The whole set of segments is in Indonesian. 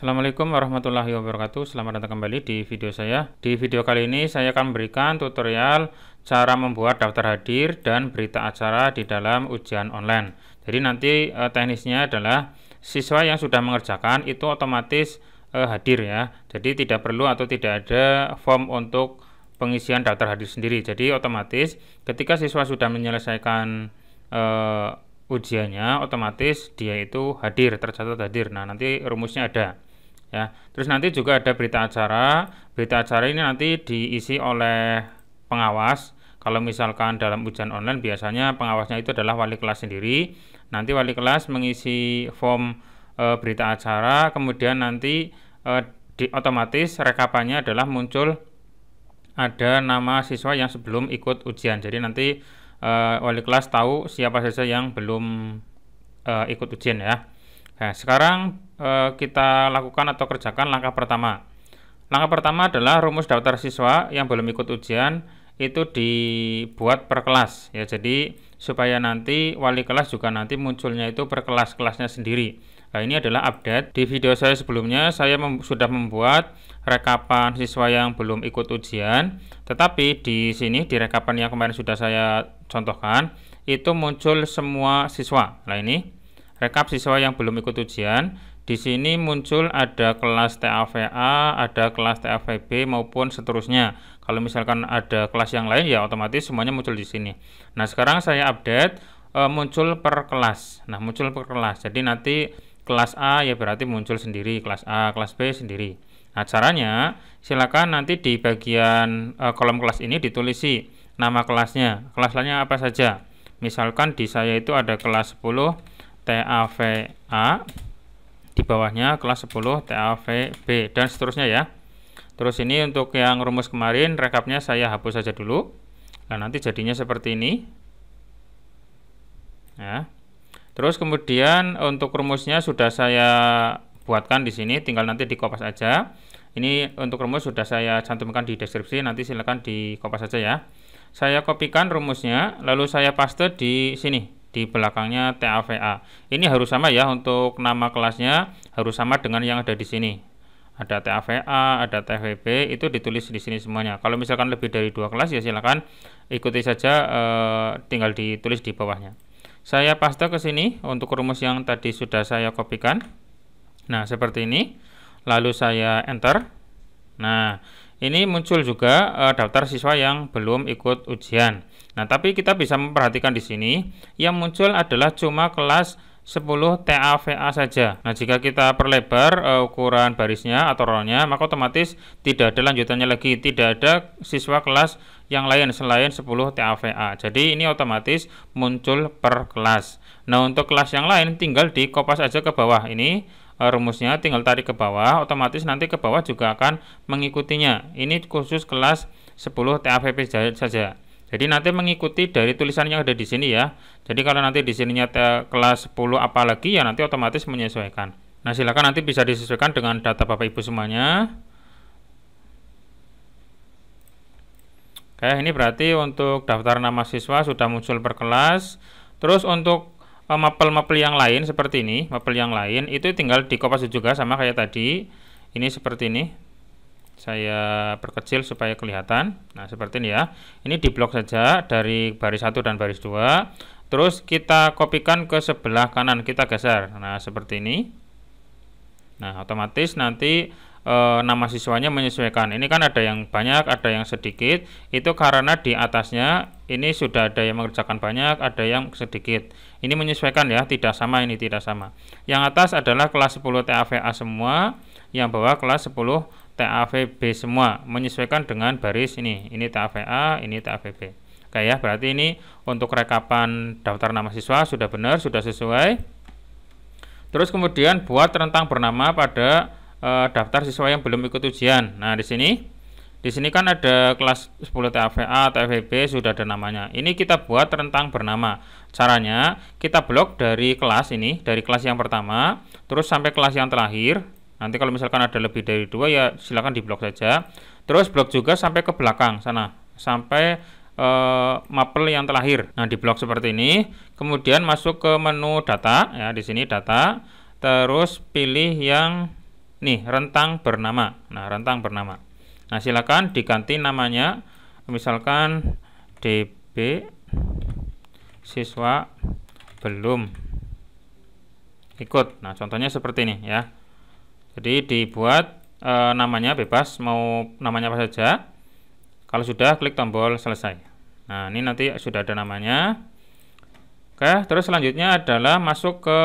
Assalamualaikum warahmatullahi wabarakatuh. Selamat datang kembali di video saya. Di video kali ini saya akan memberikan tutorial cara membuat daftar hadir dan berita acara di dalam ujian online. Jadi nanti teknisnya adalah siswa yang sudah mengerjakan itu otomatis hadir ya. Jadi tidak perlu atau tidak ada form untuk pengisian daftar hadir sendiri. Jadi otomatis ketika siswa sudah menyelesaikan ujiannya, otomatis dia itu hadir, tercatat hadir. Nah, nanti rumusnya ada ya. Terus nanti juga ada berita acara. Berita acara ini nanti diisi oleh pengawas. Kalau misalkan dalam ujian online biasanya pengawasnya itu adalah wali kelas sendiri. Nanti wali kelas mengisi form berita acara, kemudian nanti otomatis rekapannya adalah muncul ada nama siswa yang sebelum ikut ujian. Jadi nanti wali kelas tahu siapa saja yang belum ikut ujian ya. Nah, sekarang kita lakukan atau kerjakan langkah pertama. Langkah pertama adalah rumus daftar siswa yang belum ikut ujian itu dibuat per kelas ya. Jadi supaya nanti wali kelas juga nanti munculnya itu per kelas-kelasnya sendiri. Nah, ini adalah update. Di video saya sebelumnya saya sudah membuat rekapan siswa yang belum ikut ujian, tetapi di sini di rekapan yang kemarin sudah saya contohkan itu muncul semua siswa. Nah, ini rekap siswa yang belum ikut ujian. Di sini muncul ada kelas TAVA, ada kelas TAVB maupun seterusnya. Kalau misalkan ada kelas yang lain ya otomatis semuanya muncul di sini. Nah, sekarang saya update muncul per kelas. Nah, muncul per kelas. Jadi nanti kelas A ya berarti muncul sendiri, kelas A, kelas B sendiri. Nah, caranya silakan nanti di bagian kolom kelas ini ditulisi nama kelasnya. Kelasnya apa saja? Misalkan di saya itu ada kelas 10 TAVA, di bawahnya kelas 10 TAVB dan seterusnya ya. Terus ini untuk yang rumus kemarin rekapnya saya hapus saja dulu. Nah, nanti jadinya seperti ini ya. Terus kemudian untuk rumusnya sudah saya buatkan di sini, tinggal nanti dikopas aja. Ini untuk rumus sudah saya cantumkan di deskripsi, nanti silakan dikopas saja ya. Saya kopikan rumusnya lalu saya paste di sini di belakangnya TAVA. Ini harus sama ya, untuk nama kelasnya harus sama dengan yang ada di sini. Ada TAVA, ada TAVB, itu ditulis di sini semuanya. Kalau misalkan lebih dari 2 kelas ya silakan ikuti saja, tinggal ditulis di bawahnya. Saya paste ke sini untuk rumus yang tadi sudah saya kopikan. Nah, seperti ini. Lalu saya enter. Nah, ini muncul juga daftar siswa yang belum ikut ujian. Nah, tapi kita bisa memperhatikan di sini yang muncul adalah cuma kelas 10 TAVA saja. Nah, jika kita perlebar ukuran barisnya atau row-nya, maka otomatis tidak ada lanjutannya lagi, tidak ada siswa kelas yang lain selain 10 TAVA. Jadi ini otomatis muncul per kelas. Nah, untuk kelas yang lain tinggal dikopas aja ke bawah. Ini rumusnya tinggal tarik ke bawah, otomatis nanti ke bawah juga akan mengikutinya. Ini khusus kelas 10 TAVP saja. Jadi nanti mengikuti dari tulisan yang ada di sini ya. Jadi kalau nanti di sininya kelas 10 apalagi ya nanti otomatis menyesuaikan. Nah, silakan nanti bisa disesuaikan dengan data Bapak Ibu semuanya. Oke, ini berarti untuk daftar nama siswa sudah muncul per kelas. Terus untuk mapel-mapel yang lain seperti ini, mapel yang lain itu tinggal dikopas juga sama kayak tadi. Ini seperti ini. Saya perkecil supaya kelihatan. Nah, seperti ini ya. Ini diblok saja dari baris 1 dan baris 2. Terus kita kopikan ke sebelah kanan, kita geser. Nah, seperti ini. Nah, otomatis nanti nama siswanya menyesuaikan. Ini kan ada yang banyak, ada yang sedikit. Itu karena di atasnya ini sudah ada yang mengerjakan banyak, ada yang sedikit. Ini menyesuaikan ya, tidak sama, ini tidak sama. Yang atas adalah kelas 10 TAVA semua, yang bawah kelas 10 TAVB semua, menyesuaikan dengan baris ini. Ini TAVA, ini TAVB. Oke ya, berarti ini untuk rekapan daftar nama siswa sudah benar, sudah sesuai. Terus kemudian buat rentang bernama pada daftar siswa yang belum ikut ujian. Nah, di sini kan ada kelas 10 TAVA, TAVB sudah ada namanya. Ini kita buat rentang bernama. Caranya kita blok dari kelas ini, dari kelas yang pertama, terus sampai kelas yang terakhir. Nanti kalau misalkan ada lebih dari 2 ya silakan diblok saja. Terus blok juga sampai ke belakang sana, sampai mapel yang terakhir. Nah, diblok seperti ini. Kemudian masuk ke menu data ya, di sini data. Terus pilih yang nih rentang bernama. Nah, rentang bernama. Nah, silakan diganti namanya, misalkan DB siswa belum ikut. Nah, contohnya seperti ini ya. Jadi dibuat namanya bebas, mau namanya apa saja. Kalau sudah, klik tombol selesai. Nah, ini nanti sudah ada namanya. Oke, terus selanjutnya adalah masuk ke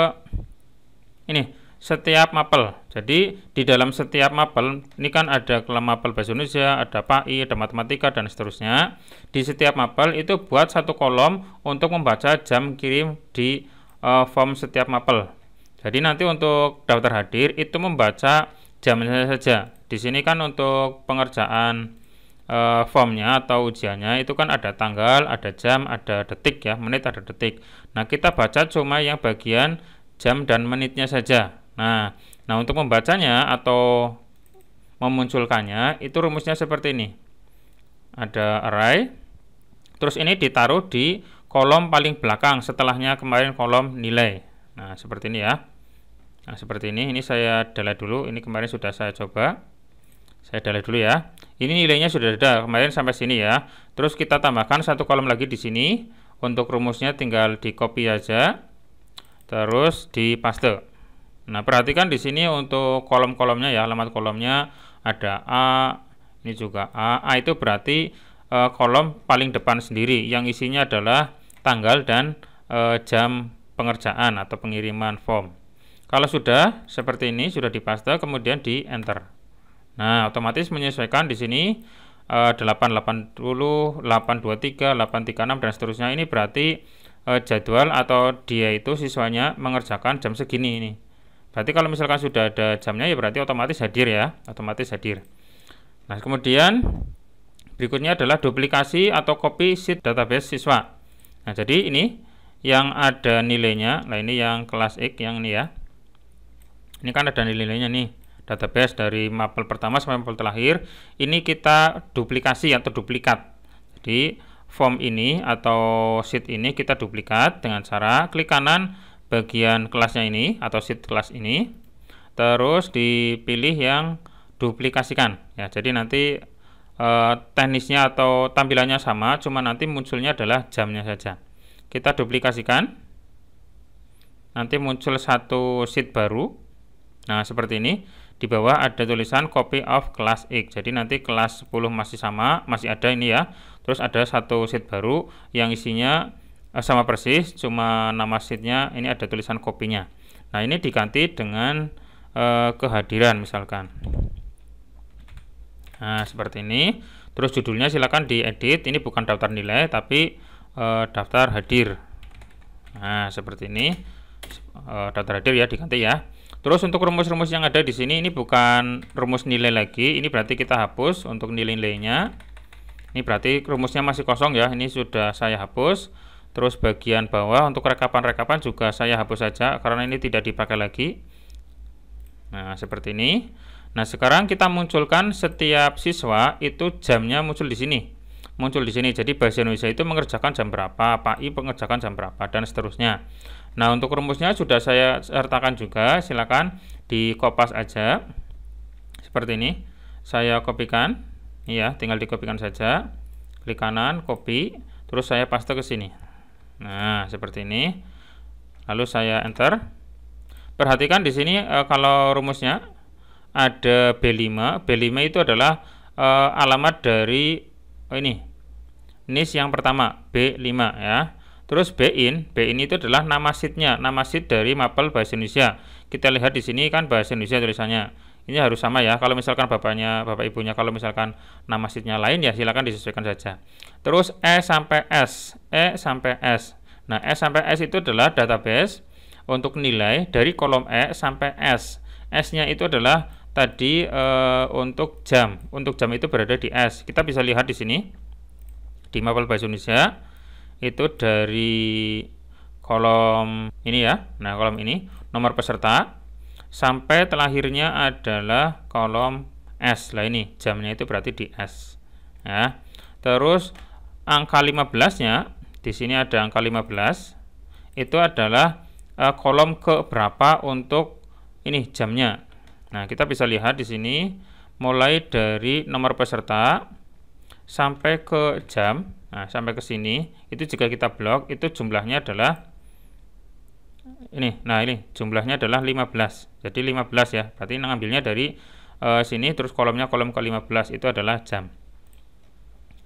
ini, setiap mapel. Jadi di dalam setiap mapel ini kan ada mapel bahasa Indonesia, ada PAI, ada matematika dan seterusnya. Di setiap mapel itu buat satu kolom untuk membaca jam kirim di form setiap mapel. Jadi nanti untuk daftar hadir itu membaca jamnya saja. Di sini kan untuk pengerjaan formnya atau ujiannya itu kan ada tanggal, ada jam, ada detik ya, menit ada detik. Nah, kita baca cuma yang bagian jam dan menitnya saja. Nah, untuk membacanya atau memunculkannya itu rumusnya seperti ini. Ada array, terus ini ditaruh di kolom paling belakang, setelahnya kemarin kolom nilai. Nah, seperti ini ya. Nah, seperti ini. Ini saya delete dulu. Ini kemarin sudah saya coba. Saya delete dulu ya. Ini nilainya sudah ada kemarin sampai sini ya. Terus kita tambahkan satu kolom lagi di sini. Untuk rumusnya tinggal di copy aja. Terus di paste. Nah, perhatikan di sini untuk kolom-kolomnya ya, alamat kolomnya ada A, ini juga A. A itu berarti kolom paling depan sendiri yang isinya adalah tanggal dan jam pengerjaan atau pengiriman form. Kalau sudah seperti ini, sudah dipaste, kemudian di enter. Nah, otomatis menyesuaikan di sini 880, 823, 836 dan seterusnya. Ini berarti jadwal atau dia itu siswanya mengerjakan jam segini ini. Berarti kalau misalkan sudah ada jamnya ya berarti otomatis hadir ya, otomatis hadir. Nah, kemudian berikutnya adalah duplikasi atau copy sheet database siswa. Nah, jadi ini yang ada nilainya. Nah, ini yang kelas X yang ini ya. Ini kan ada nilainya nih. Database dari mapel pertama sampai mapel terakhir. Ini kita duplikasi atau duplikat. Jadi form ini atau sheet ini kita duplikat dengan cara klik kanan bagian kelasnya ini atau sheet kelas ini. Terus dipilih yang duplikasikan ya. Jadi nanti teknisnya atau tampilannya sama, cuma nanti munculnya adalah jamnya saja. Kita duplikasikan. Nanti muncul satu sheet baru. Nah, seperti ini. Di bawah ada tulisan copy of class X. Jadi nanti kelas 10 masih sama, masih ada ini ya. Terus ada satu sheet baru yang isinya sama persis, cuma nama sheetnya ini ada tulisan kopinya. Nah, ini diganti dengan kehadiran misalkan. Nah, seperti ini. Terus judulnya silakan diedit. Ini bukan daftar nilai tapi daftar hadir. Nah, seperti ini. Daftar hadir ya, diganti ya. Terus untuk rumus-rumus yang ada di sini ini bukan rumus nilai lagi. Ini berarti kita hapus untuk nilai-nilainya. Ini berarti rumusnya masih kosong ya. Ini sudah saya hapus. Terus bagian bawah untuk rekapan-rekapan juga saya hapus saja karena ini tidak dipakai lagi. Nah, seperti ini. Nah, sekarang kita munculkan setiap siswa itu jamnya muncul di sini. Muncul di sini. Jadi bahasa Indonesia itu mengerjakan jam berapa, PAI mengerjakan jam berapa dan seterusnya. Nah, untuk rumusnya sudah saya sertakan juga. Silakan dikopas aja. Seperti ini. Saya kopikan. Ya, tinggal dikopikan saja. Klik kanan, copy, terus saya paste ke sini. Nah, seperti ini. Lalu saya enter. Perhatikan di sini kalau rumusnya ada B5. B5 itu adalah alamat dari ini. NIS yang pertama, B5 ya. Terus BIN itu adalah nama sheetnya, nama sheet dari mapel bahasa Indonesia. Kita lihat di sini kan bahasa Indonesia tulisannya. Ini harus sama ya. Kalau misalkan bapak ibunya kalau misalkan nama sheetnya lain ya silakan disesuaikan saja. Terus E sampai S. Nah, E sampai S itu adalah database untuk nilai dari kolom E sampai S. S-nya itu adalah tadi untuk jam. Untuk jam itu berada di S. Kita bisa lihat di sini di mapel bahasa Indonesia. Itu dari kolom ini ya. Nah, kolom ini nomor peserta sampai terakhirnya adalah kolom S. Lah ini jamnya itu berarti di S. Ya. Terus angka 15-nya di sini ada angka 15. Itu adalah kolom ke berapa untuk ini jamnya. Nah, kita bisa lihat di sini mulai dari nomor peserta sampai ke jam. Nah, sampai ke sini itu jika kita blok itu jumlahnya adalah ini. Nah, ini jumlahnya adalah 15. Jadi 15 ya. Berarti ngambilnya dari sini terus kolomnya kolom ke-15 itu adalah jam.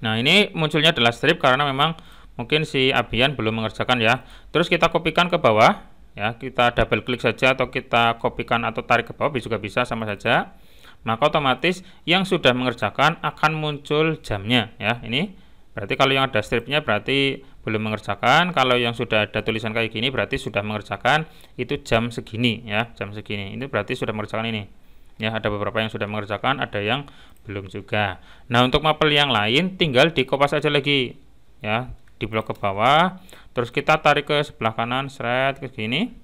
Nah, ini munculnya adalah strip karena memang mungkin si Abian belum mengerjakan ya. Terus kita kopikan ke bawah ya, kita double klik saja atau kita kopikan atau tarik ke bawah juga bisa, sama saja. Maka otomatis yang sudah mengerjakan akan muncul jamnya ya. Ini berarti kalau yang ada stripnya berarti belum mengerjakan, kalau yang sudah ada tulisan kayak gini berarti sudah mengerjakan, itu jam segini ya, jam segini. Ini berarti sudah mengerjakan ini. Ya, ada beberapa yang sudah mengerjakan, ada yang belum juga. Nah, untuk mapel yang lain tinggal dikopas aja lagi ya, di blok ke bawah, terus kita tarik ke sebelah kanan, seret ke sini,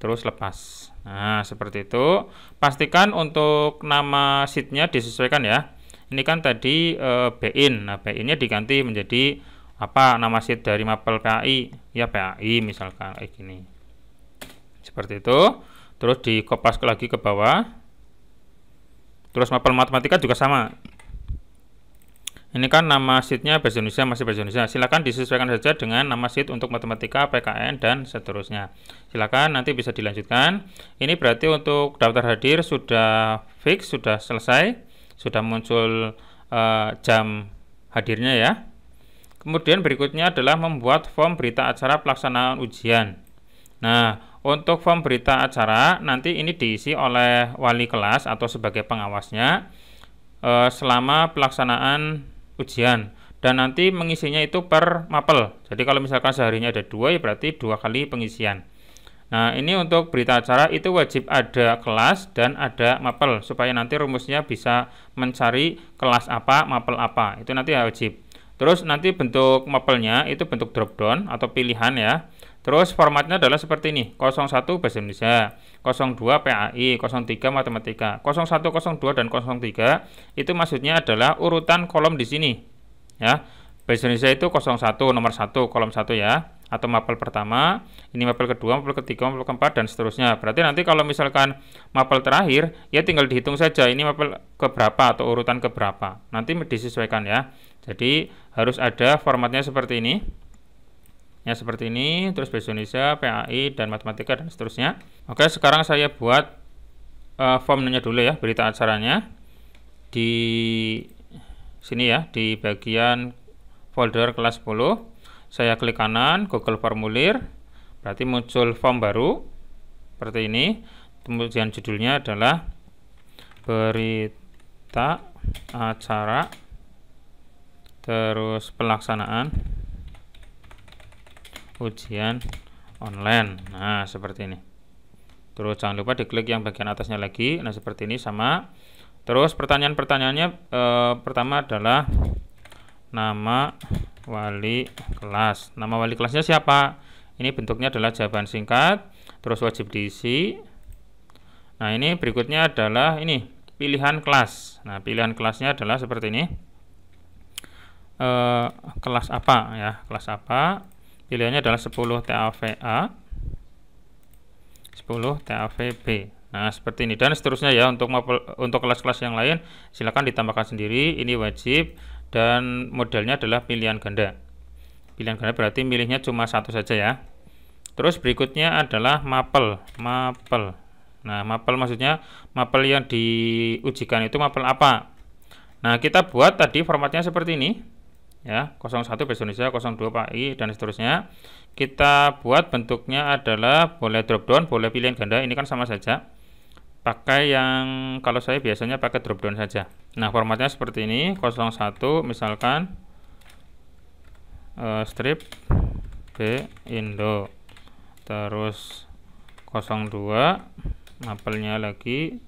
terus lepas. Nah, seperti itu. Pastikan untuk nama sheetnya disesuaikan ya. Ini kan tadi BIN. Nah, BIN-nya diganti menjadi apa, nama sheet dari mapel PAI ya, PAI misalkan kayak gini. Seperti itu. Terus dikopas lagi ke bawah. Terus mapel matematika juga sama. Ini kan nama sheetnya bahasa Indonesia, masih bahasa Indonesia. Silakan disesuaikan saja dengan nama sheet untuk matematika, PKN, dan seterusnya. Silakan nanti bisa dilanjutkan. Ini berarti untuk daftar hadir sudah fix, sudah selesai, sudah muncul jam hadirnya ya. Kemudian berikutnya adalah membuat form berita acara pelaksanaan ujian. Nah, untuk form berita acara nanti ini diisi oleh wali kelas atau sebagai pengawasnya selama pelaksanaan ujian, dan nanti mengisinya itu per mapel. Jadi kalau misalkan seharinya ada 2 ya berarti 2 kali pengisian. Nah, ini untuk berita acara itu wajib ada kelas dan ada mapel supaya nanti rumusnya bisa mencari kelas apa, mapel apa. Itu nanti wajib. Terus nanti bentuk mapelnya itu bentuk drop down atau pilihan ya. Terus formatnya adalah seperti ini, 01 Bahasa Indonesia, 02 PAI, 03 Matematika. 01, 02, dan 03 itu maksudnya adalah urutan kolom di sini ya. Bahasa Indonesia itu 01 nomor 1 kolom 1 ya, atau mapel pertama, ini mapel kedua, mapel ketiga, mapel keempat, dan seterusnya. Berarti nanti kalau misalkan mapel terakhir ya tinggal dihitung saja ini mapel keberapa atau urutan keberapa. Nanti disesuaikan ya. Jadi harus ada formatnya seperti ini. Ya, seperti ini, terus bahasa Indonesia, PAI, dan matematika, dan seterusnya. Oke, sekarang saya buat formnya dulu ya, berita acaranya di sini ya, di bagian folder kelas 10. Saya klik kanan, Google Formulir, berarti muncul form baru seperti ini. Kemudian judulnya adalah berita acara, terus pelaksanaan ujian online. Nah, seperti ini. Terus jangan lupa diklik yang bagian atasnya lagi. Nah, seperti ini sama. Terus pertanyaan-pertanyaannya pertama adalah nama wali kelas. Nama wali kelasnya siapa? Ini bentuknya adalah jawaban singkat, terus wajib diisi. Nah, ini berikutnya adalah ini pilihan kelas. Nah, pilihan kelasnya adalah seperti ini. Kelas apa ya? Kelas apa? Pilihannya adalah 10 TAVA, 10 TAVB. Nah, seperti ini dan seterusnya ya. Untuk kelas-kelas yang lain silakan ditambahkan sendiri. Ini wajib dan modelnya adalah pilihan ganda. Pilihan ganda berarti milihnya cuma satu saja ya. Terus berikutnya adalah mapel. Nah, mapel maksudnya mapel yang diujikan itu mapel apa. Nah, kita buat tadi formatnya seperti ini ya, 01 Bahasa Indonesia, 02 PAI, dan seterusnya. Kita buat bentuknya adalah boleh drop down, boleh pilihan ganda. Ini kan sama saja. Pakai yang kalau saya biasanya pakai drop down saja. Nah, formatnya seperti ini, 01 misalkan strip B Indo, terus 02 mapelnya lagi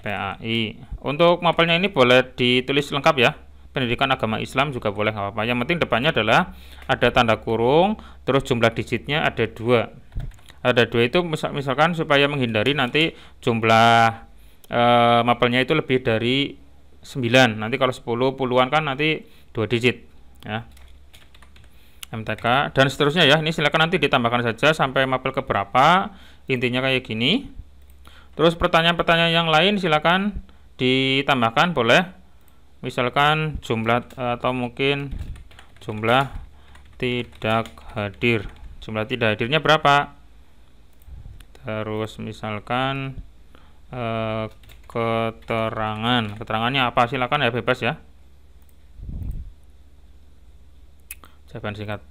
PAI. Untuk mapelnya ini boleh ditulis lengkap ya, pendidikan agama Islam juga boleh, nggak apa-apa. Yang penting depannya adalah ada tanda kurung, terus jumlah digitnya ada 2. Ada 2 itu misalkan supaya menghindari nanti jumlah mapelnya itu lebih dari 9. Nanti kalau 10 puluhan kan nanti 2 digit ya. MTK dan seterusnya ya. Ini silakan nanti ditambahkan saja sampai mapel keberapa. Intinya kayak gini. Terus pertanyaan-pertanyaan yang lain silakan ditambahkan, boleh. Misalkan jumlah atau mungkin jumlah tidak hadir. Jumlah tidak hadirnya berapa? Terus misalkan keterangannya apa? Silakan ya, bebas ya. Jawaban singkat.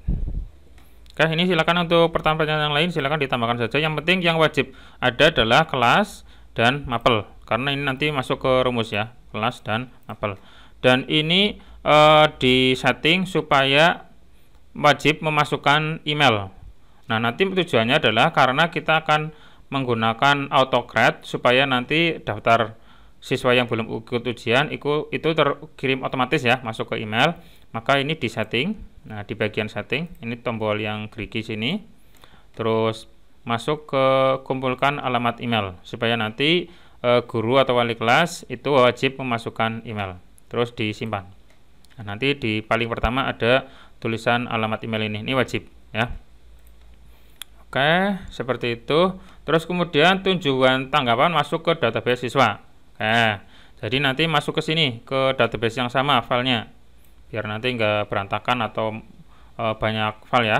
Oke, ini silakan untuk pertanyaan yang lain silakan ditambahkan saja. Yang penting yang wajib ada adalah kelas dan mapel, karena ini nanti masuk ke rumus ya, kelas dan mapel. Dan ini di setting supaya wajib memasukkan email. Nah, nanti tujuannya adalah karena kita akan menggunakan autograd supaya nanti daftar siswa yang belum ikut ujian itu terkirim otomatis ya, masuk ke email. Maka ini di setting. Nah, di bagian setting ini tombol yang gerigi sini, terus masuk ke kumpulkan alamat email supaya nanti guru atau wali kelas itu wajib memasukkan email, terus disimpan. Nah, nanti di paling pertama ada tulisan alamat email ini wajib ya. Oke, seperti itu. Terus kemudian tujuan tanggapan masuk ke database siswa. Oke, jadi nanti masuk ke sini ke database yang sama filenya, biar nanti nggak berantakan atau banyak file ya.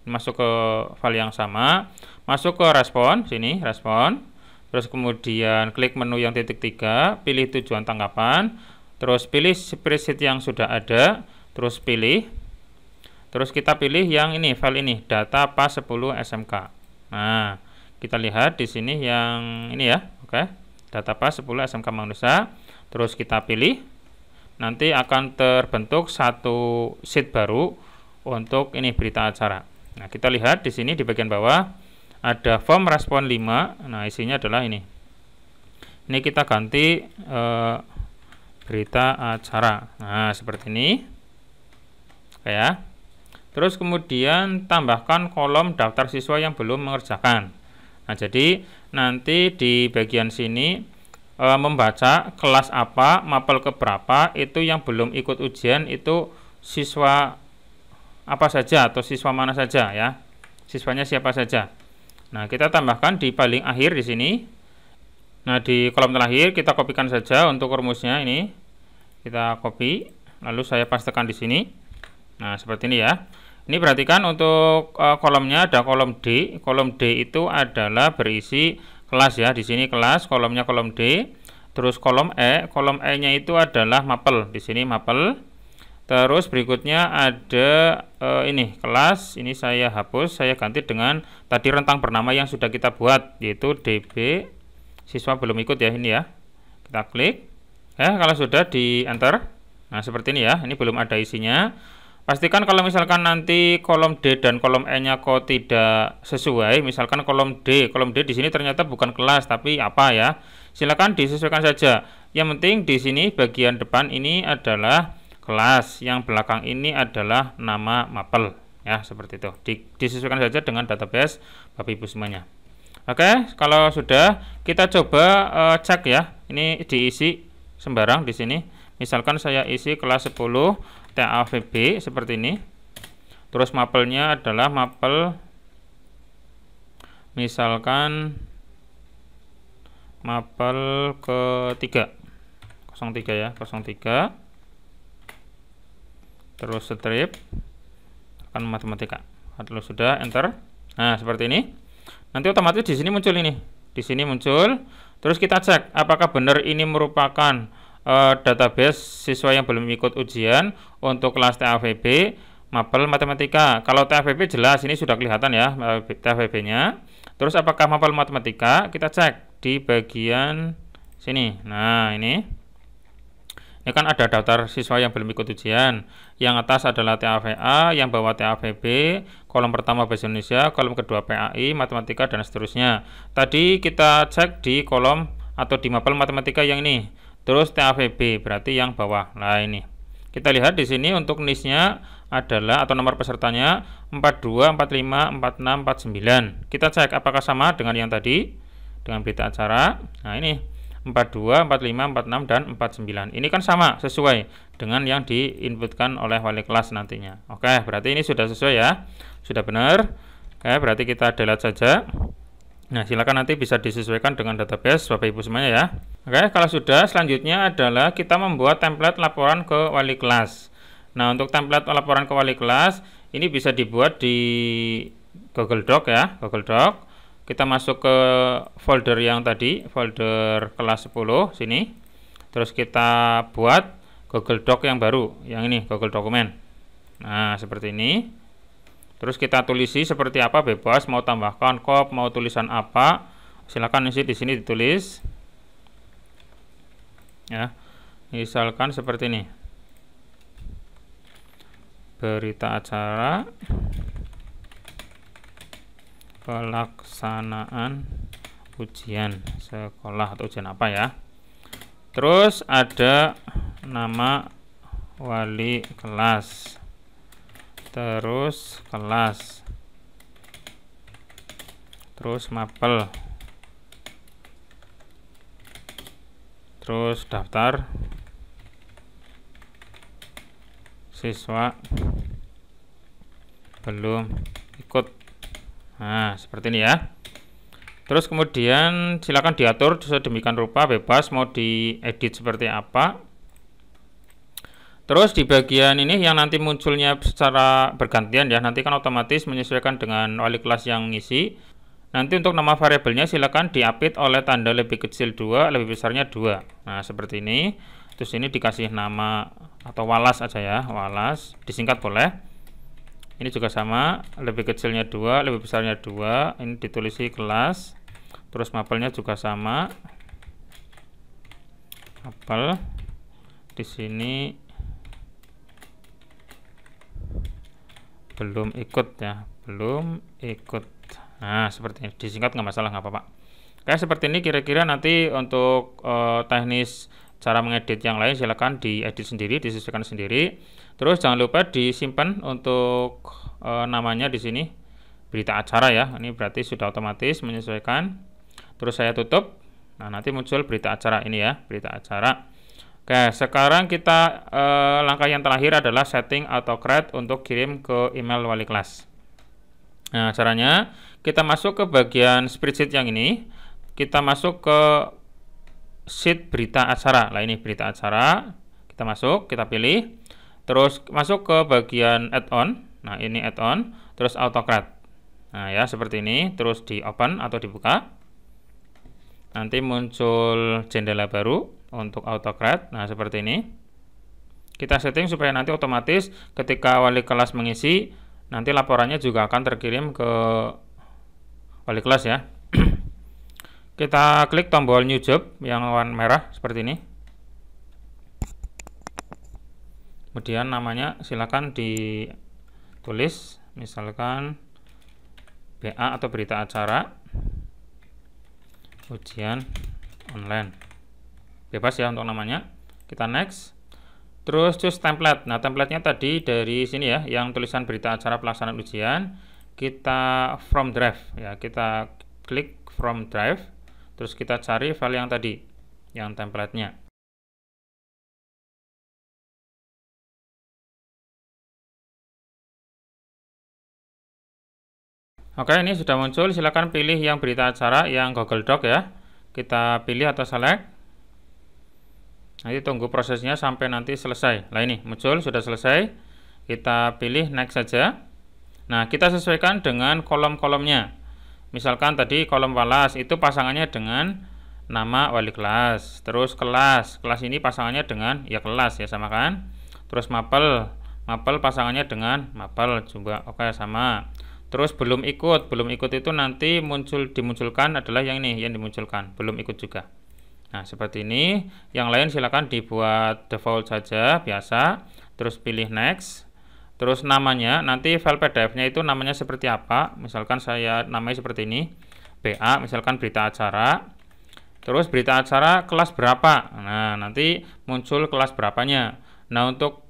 Masuk ke file yang sama, masuk ke respon sini, respon. Terus kemudian klik menu yang titik 3, pilih tujuan tanggapan, terus pilih spreadsheet yang sudah ada, terus pilih. Terus kita pilih yang ini, file ini, data PAS 10 SMK. Nah, kita lihat di sini yang ini ya, oke. Data PAS 10 SMK Mangunusa. Terus kita pilih. Nanti akan terbentuk satu sheet baru untuk ini berita acara. Nah, kita lihat di sini di bagian bawah ada form respon 5. Nah, isinya adalah ini. Ini kita ganti berita acara. Nah, seperti ini. Oke ya. Terus kemudian tambahkan kolom daftar siswa yang belum mengerjakan. Nah, jadi nanti di bagian sini membaca kelas apa, mapel keberapa, itu yang belum ikut ujian itu siswa apa saja atau siswa mana saja ya. Siswanya siapa saja. Nah, kita tambahkan di paling akhir di sini. Nah, di kolom terakhir kita kopikan saja untuk rumusnya ini. Kita copy, lalu saya pastekan di sini. Nah, seperti ini ya. Ini perhatikan untuk kolomnya ada kolom D. Kolom D itu adalah berisi kelas ya. Di sini kelas, kolomnya kolom D. Terus kolom E-nya itu adalah mapel. Di sini mapel. Terus berikutnya ada ini kelas. Ini saya hapus, saya ganti dengan tadi rentang bernama yang sudah kita buat, yaitu DB siswa belum ikut ya, ini ya. Kita klik. Kalau sudah di enter. Nah, seperti ini ya. Ini belum ada isinya. Pastikan kalau misalkan nanti kolom D dan kolom E-nya kok tidak sesuai, misalkan kolom D di sini ternyata bukan kelas tapi apa ya, silakan disesuaikan saja. Yang penting di sini bagian depan ini adalah kelas, yang belakang ini adalah nama mapel ya, seperti itu. Disesuaikan saja dengan database Bapak Ibu semuanya. Oke, kalau sudah kita coba cek ya. Ini diisi sembarang di sini. Misalkan saya isi kelas 10 TAVB seperti ini. Terus mapelnya adalah mapel misalkan mapel ke-3 03 ya, 03. Terus strip akan matematika. Lalu sudah enter. Nah, seperti ini. Nanti otomatis di sini muncul ini. Di sini muncul. Terus kita cek apakah benar ini merupakan database siswa yang belum ikut ujian untuk kelas TAVB mapel matematika. Kalau TAVB jelas ini sudah kelihatan ya TAVB-nya. Terus apakah mapel matematika? Kita cek di bagian sini. Nah, ini kan ada daftar siswa yang belum ikut ujian. Yang atas adalah TAVA, yang bawah TAVB, kolom pertama Bahasa Indonesia, kolom kedua PAI, matematika dan seterusnya. Tadi kita cek di kolom atau di mapel matematika yang ini. Terus TAVB berarti yang bawah. Nah, ini. Kita lihat di sini untuk NIS-nya adalah atau nomor pesertanya 42, 45, 46, 49. Kita cek apakah sama dengan yang tadi dengan berita acara. Nah, ini 42, 45, 46 dan 49. Ini kan sama sesuai dengan yang diinputkan oleh wali kelas nantinya. Oke, berarti ini sudah sesuai ya. Sudah benar. Oke, berarti kita delete saja. Nah, silakan nanti bisa disesuaikan dengan database Bapak Ibu semuanya ya. Oke, kalau sudah, selanjutnya adalah kita membuat template laporan ke wali kelas. Nah, untuk template laporan ke wali kelas ini bisa dibuat di Google Doc ya, Google Doc. Kita masuk ke folder yang tadi, folder kelas 10 sini. Terus kita buat Google Doc yang baru, yang ini Google Dokumen. Nah, seperti ini. Terus kita tulisi seperti apa, bebas, mau tambahkan kop, mau tulisan apa, silakan isi di sini ditulis. Ya, misalkan seperti ini. Berita acara pelaksanaan ujian sekolah atau ujian apa ya. Terus ada nama wali kelas. Terus kelas, terus mapel, terus daftar siswa belum ikut. Nah, seperti ini ya. Terus kemudian silakan diatur sedemikian rupa, bebas mau diedit seperti apa. Terus di bagian ini yang nanti munculnya secara bergantian ya, nanti kan otomatis menyesuaikan dengan wali kelas yang ngisi. Nanti untuk nama variabelnya silakan diapit oleh tanda lebih kecil 2, lebih besarnya 2. Nah, seperti ini. Terus ini dikasih nama atau walas aja ya, walas, disingkat boleh. Ini juga sama, lebih kecilnya 2, lebih besarnya 2. Ini ditulisi kelas. Terus mapelnya juga sama. Mapel di sini belum ikut ya, belum ikut. Nah, seperti ini disingkat nggak masalah, nggak apa-apa. Kayak seperti ini kira-kira nanti untuk teknis cara mengedit yang lain silakan diedit sendiri, disesuaikan sendiri. Terus jangan lupa disimpan untuk namanya di sini berita acara ya. Ini berarti sudah otomatis menyesuaikan. Terus saya tutup. Nah, nanti muncul berita acara ini ya, berita acara. Oke, sekarang kita langkah yang terakhir adalah setting autocrat untuk kirim ke email wali kelas. Nah, caranya kita masuk ke bagian spreadsheet yang ini, kita masuk ke sheet berita acara. Nah, ini berita acara, kita masuk, kita pilih, terus masuk ke bagian add-on. Nah, ini add-on, terus autocrat. Nah, ya seperti ini, terus di open atau dibuka. Nanti muncul jendela baru untuk autocrat. Nah, seperti ini. Kita setting supaya nanti otomatis ketika wali kelas mengisi, nanti laporannya juga akan terkirim ke wali kelas ya. Kita klik tombol new job yang warna merah seperti ini. Kemudian namanya silakan ditulis, misalkan BA atau berita acara ujian online. Bebas ya untuk namanya. Kita next. Terus choose template. Nah, templatenya tadi dari sini ya, yang tulisan berita acara pelaksanaan ujian. Kita from drive ya, kita klik from drive. Terus kita cari file yang tadi, yang templatenya. Oke, ini sudah muncul. Silakan pilih yang berita acara yang Google Doc ya. Kita pilih atau select. Nanti tunggu prosesnya sampai nanti selesai. Nah, ini muncul, sudah selesai. Kita pilih next saja. Nah, kita sesuaikan dengan kolom-kolomnya. Misalkan tadi kolom walas itu pasangannya dengan nama wali kelas. Terus kelas. Kelas ini pasangannya dengan ya kelas ya, sama kan? Terus mapel. Mapel pasangannya dengan mapel juga. Oke, sama. Terus belum ikut itu nanti dimunculkan adalah yang ini, yang dimunculkan belum ikut juga. Nah, seperti ini. Yang lain silakan dibuat default saja biasa. Terus pilih next. Terus namanya nanti file PDF-nya itu namanya seperti apa? Misalkan saya namanya seperti ini, BA, misalkan berita acara. Terus berita acara kelas berapa? Nah, nanti muncul kelas berapanya. Nah, untuk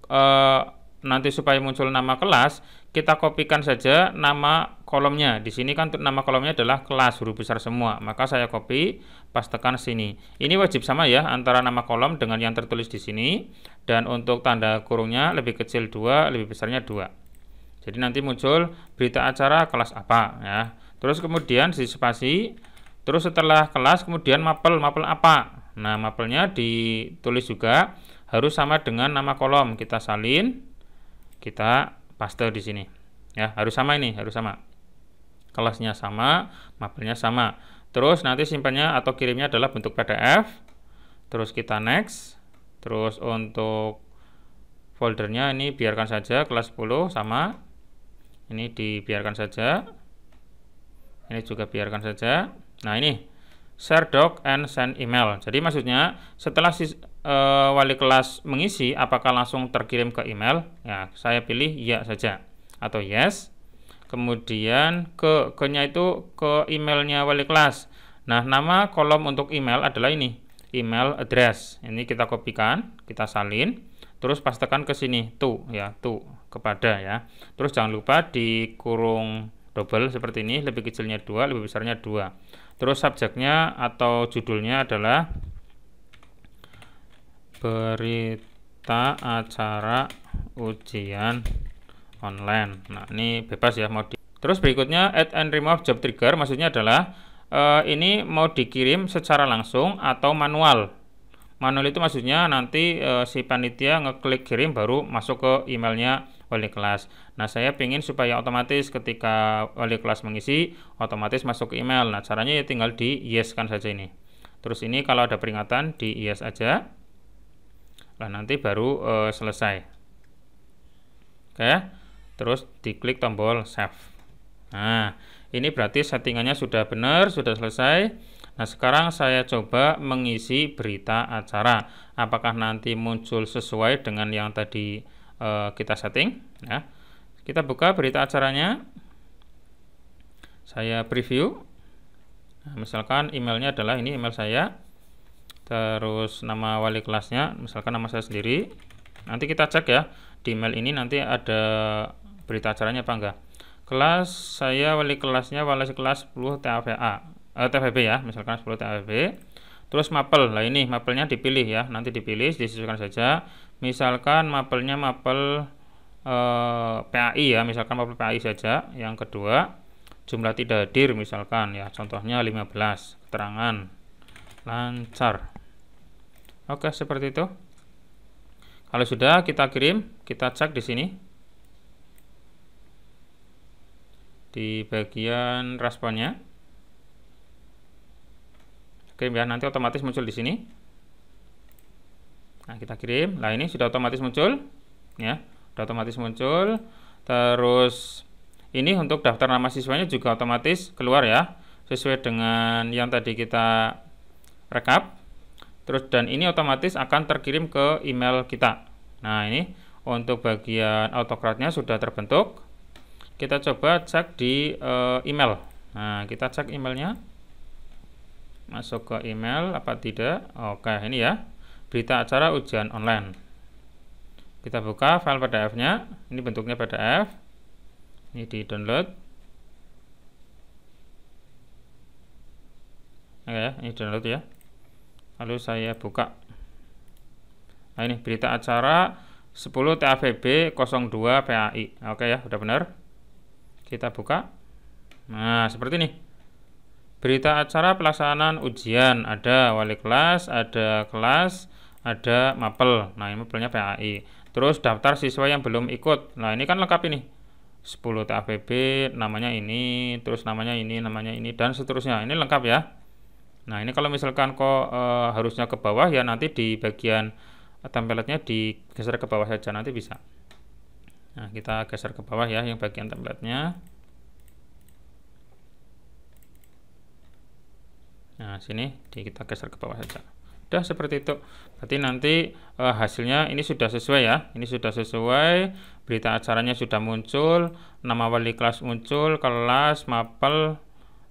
nanti supaya muncul nama kelas, kita kopikan saja nama kolomnya. Di sini kan nama kolomnya adalah kelas, huruf besar semua. Maka saya copy, pastekan sini. Ini wajib sama ya antara nama kolom dengan yang tertulis di sini. Dan untuk tanda kurungnya lebih kecil 2, lebih besarnya 2. Jadi nanti muncul berita acara kelas apa ya. Terus kemudian di spasi Terus setelah kelas kemudian mapel apa? Nah, mapelnya ditulis juga harus sama dengan nama kolom. Kita salin, kita paste di sini. Ya, harus sama ini, harus sama. Kelasnya sama, mapelnya sama. Terus nanti simpannya atau kirimnya adalah bentuk PDF. Terus kita next. Terus untuk foldernya ini biarkan saja kelas 10 sama. Ini dibiarkan saja. Ini juga biarkan saja. Nah, ini share doc and send email. Jadi maksudnya setelah wali kelas mengisi apakah langsung terkirim ke email? Ya, saya pilih ya saja atau yes. Kemudian ke-nya itu ke emailnya wali kelas. Nah, nama kolom untuk email adalah ini, email address. Ini kita kopikan, kita salin, terus pastekan ke sini, kepada ya. Terus jangan lupa dikurung double seperti ini, lebih kecilnya 2, lebih besarnya 2. Terus subjeknya atau judulnya adalah berita acara ujian online. Nah, ini bebas ya mau Terus berikutnya add and remove job trigger, maksudnya adalah ini mau dikirim secara langsung atau manual. Manual itu maksudnya nanti si panitia ngeklik kirim baru masuk ke emailnya wali kelas. Nah, saya ingin supaya otomatis ketika wali kelas mengisi otomatis masuk ke email. Nah, caranya ya tinggal di yes kan saja ini. Terus ini kalau ada peringatan di yes aja. Nah, nanti baru selesai. Oke. Terus diklik tombol save. Nah, ini berarti settingannya sudah benar, sudah selesai. Nah, sekarang saya coba mengisi berita acara. Apakah nanti muncul sesuai dengan yang tadi kita setting? Ya. Kita buka berita acaranya. Saya preview. Nah, misalkan emailnya adalah ini email saya. Terus nama wali kelasnya, misalkan nama saya sendiri. Nanti kita cek ya, di email ini nanti ada berita acaranya apa enggak. Kelas saya wali kelasnya wali kelas 10 TVB ya, misalkan 10 TVB. Terus mapel, lah ini mapelnya dipilih ya, nanti dipilih, disesuaikan saja. Misalkan mapelnya mapel PAI ya, misalkan mapel PAI saja. Yang kedua, jumlah tidak hadir misalkan ya, contohnya 15, keterangan lancar. Oke, seperti itu. Kalau sudah kita kirim, kita cek di sini. Di bagian responnya. Kirim ya, nanti otomatis muncul di sini. Nah, kita kirim. Nah, ini sudah otomatis muncul ya, sudah otomatis muncul. Terus ini untuk daftar nama siswanya juga otomatis keluar ya, sesuai dengan yang tadi kita rekap. Terus dan ini otomatis akan terkirim ke email kita. Nah, ini untuk bagian autocrat-nya sudah terbentuk. Kita coba cek di email. Nah, kita cek emailnya. Masuk ke email apa tidak? Oke, ini ya, berita acara ujian online. Kita buka file PDF-nya. Ini bentuknya PDF. Ini di download. Oke, ini download ya. Lalu saya buka. Nah, ini berita acara 10 TAVB 02 PAI. Oke ya, udah benar. Kita buka. Nah, seperti ini. Berita acara pelaksanaan ujian, ada wali kelas, ada kelas, ada mapel. Nah, ini mapelnya PAI. Terus daftar siswa yang belum ikut. Nah, ini kan lengkap ini. 10 TAVB, namanya ini, terus namanya ini, dan seterusnya. Ini lengkap ya. Nah, ini kalau misalkan kok harusnya ke bawah ya, nanti di bagian template-nya digeser ke bawah saja, nanti bisa. Nah, kita geser ke bawah ya, yang bagian template-nya. Nah, sini kita geser ke bawah saja. Udah seperti itu. Berarti nanti hasilnya ini sudah sesuai ya. Ini sudah sesuai. Berita acaranya sudah muncul, nama wali kelas muncul, kelas, mapel,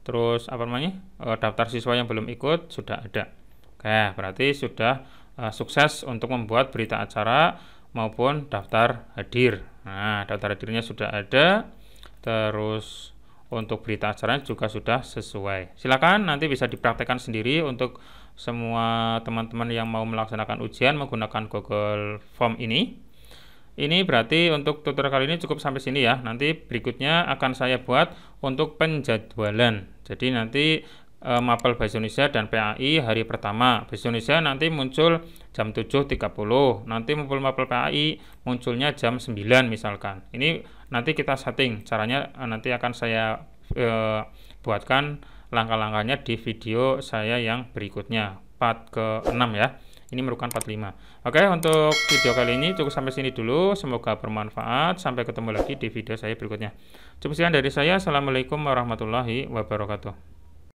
terus apa namanya? Daftar siswa yang belum ikut sudah ada. Oke, berarti sudah sukses untuk membuat berita acara maupun daftar hadir. Nah, daftar hadirnya sudah ada. Terus untuk berita acaranya juga sudah sesuai. Silakan nanti bisa dipraktekkan sendiri untuk semua teman-teman yang mau melaksanakan ujian menggunakan Google Form ini. Ini berarti untuk tutorial kali ini cukup sampai sini ya. Nanti berikutnya akan saya buat untuk penjadwalan. Jadi nanti mapel Bahasa Indonesia dan PAI hari pertama. Bahasa Indonesia nanti muncul jam 7.30, nanti mapel PAI munculnya jam 9 misalkan. Ini nanti kita setting, caranya nanti akan saya buatkan langkah-langkahnya di video saya yang berikutnya, part ke-6 ya. Ini merupakan part 5. Oke, untuk video kali ini cukup sampai sini dulu. Semoga bermanfaat. Sampai ketemu lagi di video saya berikutnya. Cukup sekian dari saya. Assalamualaikum warahmatullahi wabarakatuh.